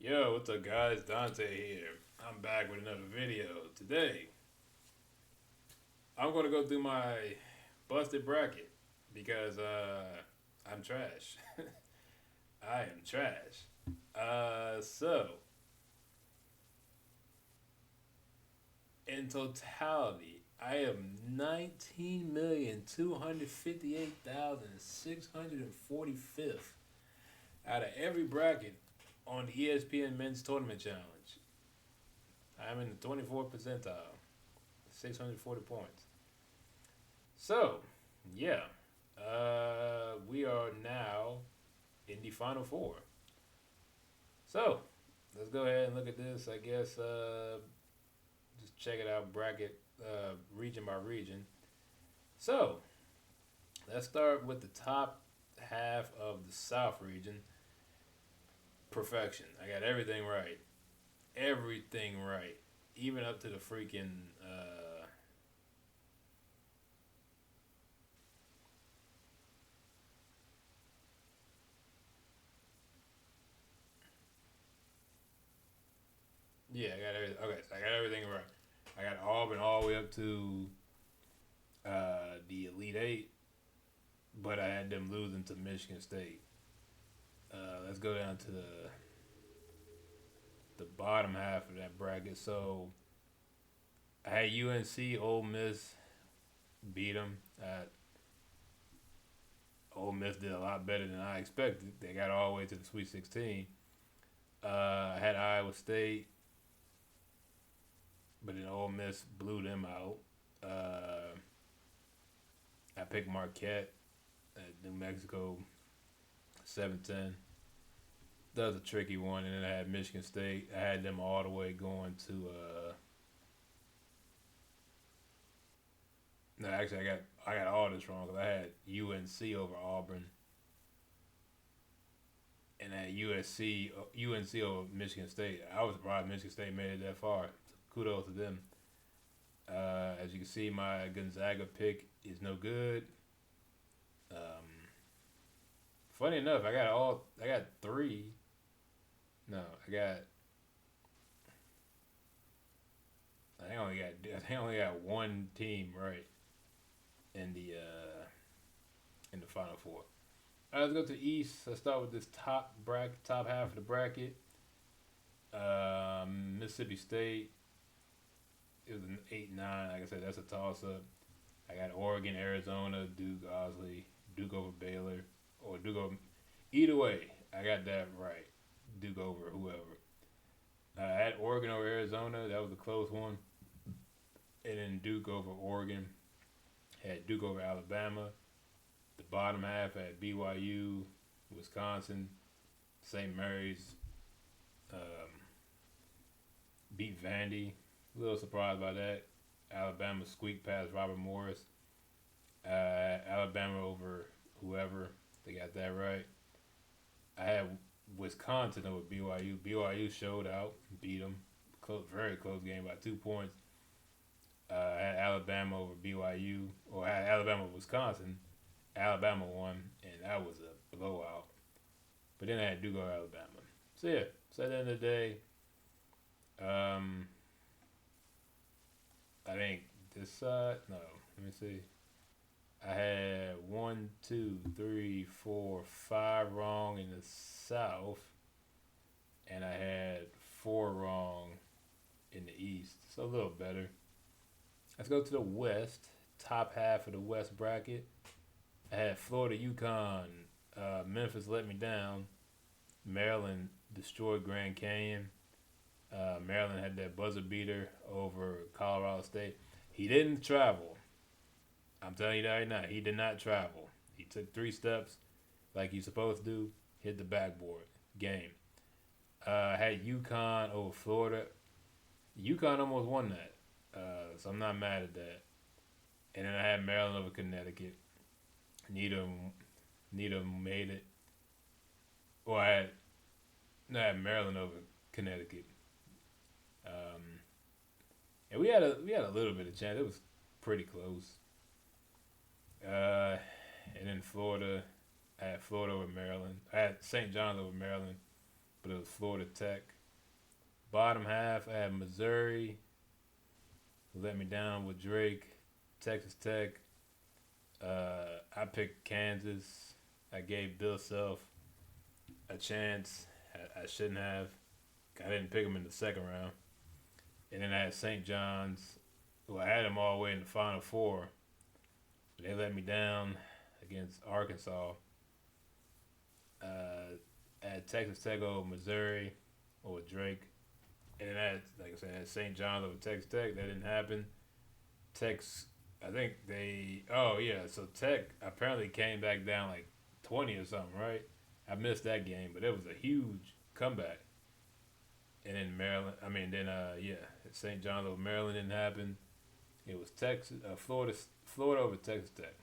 Yo, what's up, guys? Dante here. I'm back with another video. Today, I'm gonna go through my busted bracket because I'm trash. I am trash. So in totality, I am 19,258,645th out of every bracket on the ESPN Men's Tournament Challenge. I'm in the 24th percentile, 640 points. So, yeah, we are now in the final four. So, let's go ahead and look at this. I guess just check it out, bracket region by region. So, let's start with the top half of the South region. Perfection. I got everything right. Everything right. Even up to the freaking. Yeah, I got everything. Okay, so I got everything right. I got Auburn all the way up to the Elite Eight, but I had them losing to Michigan State. Let's go down to the bottom half of that bracket. So I had UNC, Ole Miss beat them. Ole Miss did a lot better than I expected. They got all the way to the Sweet 16. I had Iowa State, but then Ole Miss blew them out. I picked Marquette at New Mexico 7-10. That was a tricky one, and then I had Michigan State. I had them all the way going to. No, actually, I got all this wrong because I had UNC over Auburn, and I had UNC over Michigan State. I was surprised Michigan State made it that far. So kudos to them. As you can see, my Gonzaga pick is no good. Um, Funny enough, I got three. No, I think I only got one team right in the final four. All right, let's go to the East. Let's start with this top half of the bracket. Mississippi State. It was an 8-9. Like I said, that's a toss up. I got Oregon, Arizona, Duke, Osley, Duke over Baylor, or Duke over. Either way, I got that right. Duke over whoever. I had Oregon over Arizona. That was a close one. And then Duke over Oregon. Had Duke over Alabama. The bottom half had BYU, Wisconsin, St. Mary's, um, beat Vandy. A little surprised by that. Alabama squeaked past Robert Morris. Alabama over whoever. They got that right. I had Wisconsin over BYU. BYU showed out, beat them. Very close game by 2 points. I had Alabama over BYU, or I had Alabama over Wisconsin. Alabama won, and that was a blowout. But then I had Duke over Alabama. So yeah, so at the end of the day, I think this side. No, let me see. I had 1, 2, 3, 4, 5 wrong in the South, and I had 4 wrong in the East. So a little better. Let's go to the West. Top half of the West bracket. I had Florida, UConn. Memphis let me down. Maryland destroyed Grand Canyon. Maryland had that buzzer beater over Colorado State. He didn't travel. I'm telling you that right now. He did not travel. He took 3 steps like he's supposed to do, hit the backboard. Game. I had UConn over Florida. UConn almost won that. So I'm not mad at that. And then I had Maryland over Connecticut. Neither made it. Well, I had Maryland over Connecticut. And we had a little bit of chance. It was pretty close. And then Florida, I had Florida over Maryland. I had St. John's over Maryland, but it was Florida Tech. Bottom half, I had Missouri, who let me down with Drake, Texas Tech. I picked Kansas. I gave Bill Self a chance. I shouldn't have. I didn't pick him in the second round. And then I had St. John's, who I had them all the way in the Final Four. They let me down against Arkansas. I had Texas Tech over Missouri or Drake. And then I had, like I said, I had St. John's over Texas Tech. That didn't happen. Tech's, I think they, oh yeah, so Tech apparently came back down like 20 or something, right? I missed that game, but it was a huge comeback. And then Maryland, yeah, St. John's over Maryland didn't happen. It was Florida over Texas Tech.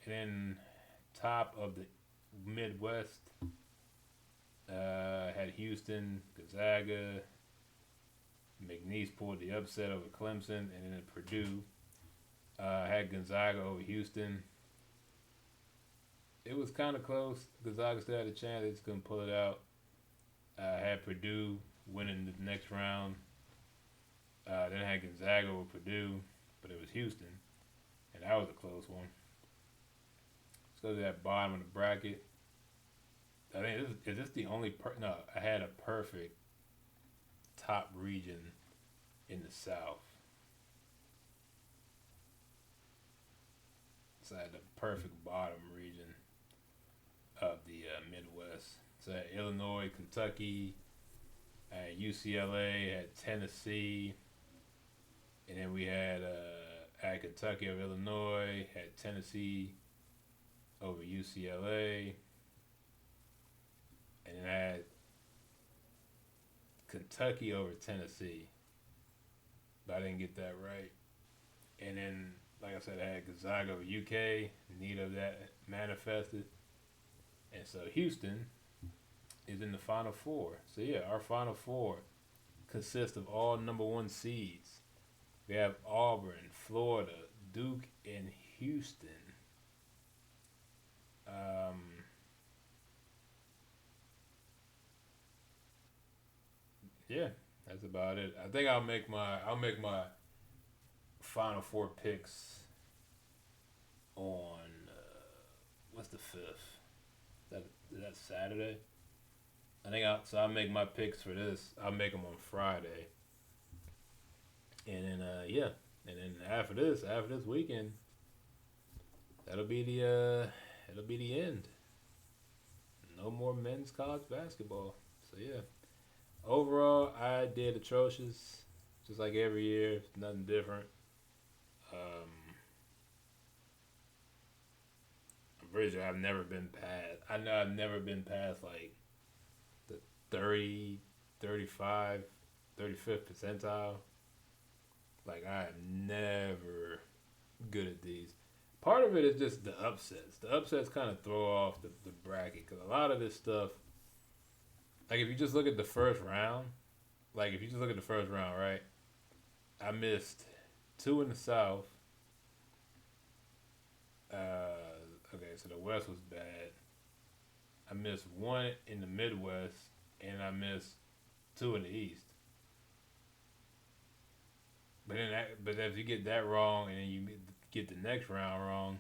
And then top of the Midwest, had Houston, Gonzaga, McNeese pulled the upset over Clemson, and then Purdue had Gonzaga over Houston. It was kind of close. Gonzaga still had a chance; they just couldn't pull it out. Had Purdue winning the next round. Then I had Gonzaga over Purdue, but it was Houston, and that was a close one. Let's go to that bottom of the bracket. I think is this the only no? I had a perfect top region in the South. So I had the perfect bottom region of the Midwest. So I had Illinois, Kentucky, I had UCLA, I had Tennessee, and then we had I had Kentucky over Illinois, had Tennessee over UCLA, and then I had Kentucky over Tennessee, but I didn't get that right. And then, like I said, I had Gonzaga over UK. Neither of that manifested. And so Houston is in the Final Four. So yeah, our Final Four consists of all number one seeds. We have Auburn, Florida, Duke, and Houston. Yeah, that's about it. I think I'll make my Final Four picks on what's the 5th? Is that Saturday? I'll make my picks for this. I'll make them on Friday, and then yeah, and then after this weekend, that'll be the end. No more men's college basketball. So yeah, overall I did atrocious, just like every year. Nothing different. Um, I'm pretty sure I've never been past. I know I've never been past like the 30, 35, 35th percentile. Like I am never good at these. Part of it is just the upsets. The upsets kind of throw off the bracket because a lot of this stuff, like if you just look at the first round, right? I missed two in the South. Okay, so the West was bad. I missed one in the Midwest, and I missed two in the East. But if you get that wrong, and then you get the next round wrong,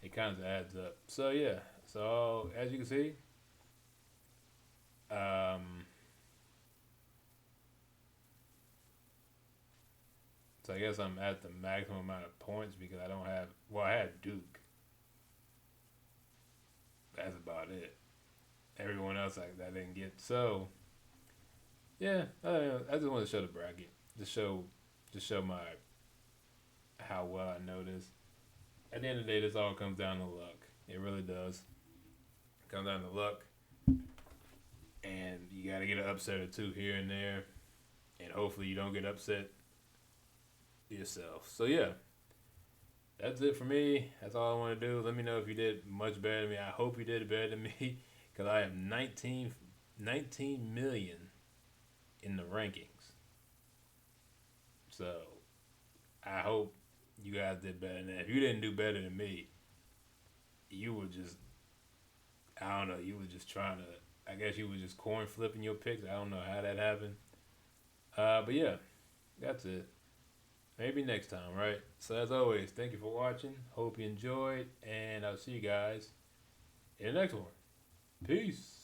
it kind of adds up. So yeah. So as you can see, um, so I guess I'm at the maximum amount of points because I don't have. Well, I had Duke. That's about it. Everyone else I didn't get. So yeah, I just want to show the bracket. Just show my how well I know this. At the end of the day, this all comes down to luck. It really does. It comes down to luck, and you got to get an upset or two here and there, and hopefully you don't get upset yourself. So yeah, that's it for me. That's all I want to do. Let me know if you did much better than me. I hope you did better than me because I have 19 million in the rankings. So I hope you guys did better than that. If you didn't do better than me, you were just, I don't know, you were just trying to I guess you was just coin flipping your picks. I don't know how that happened. But yeah, that's it. Maybe next time, right? So as always, thank you for watching. Hope you enjoyed, and I'll see you guys in the next one. Peace.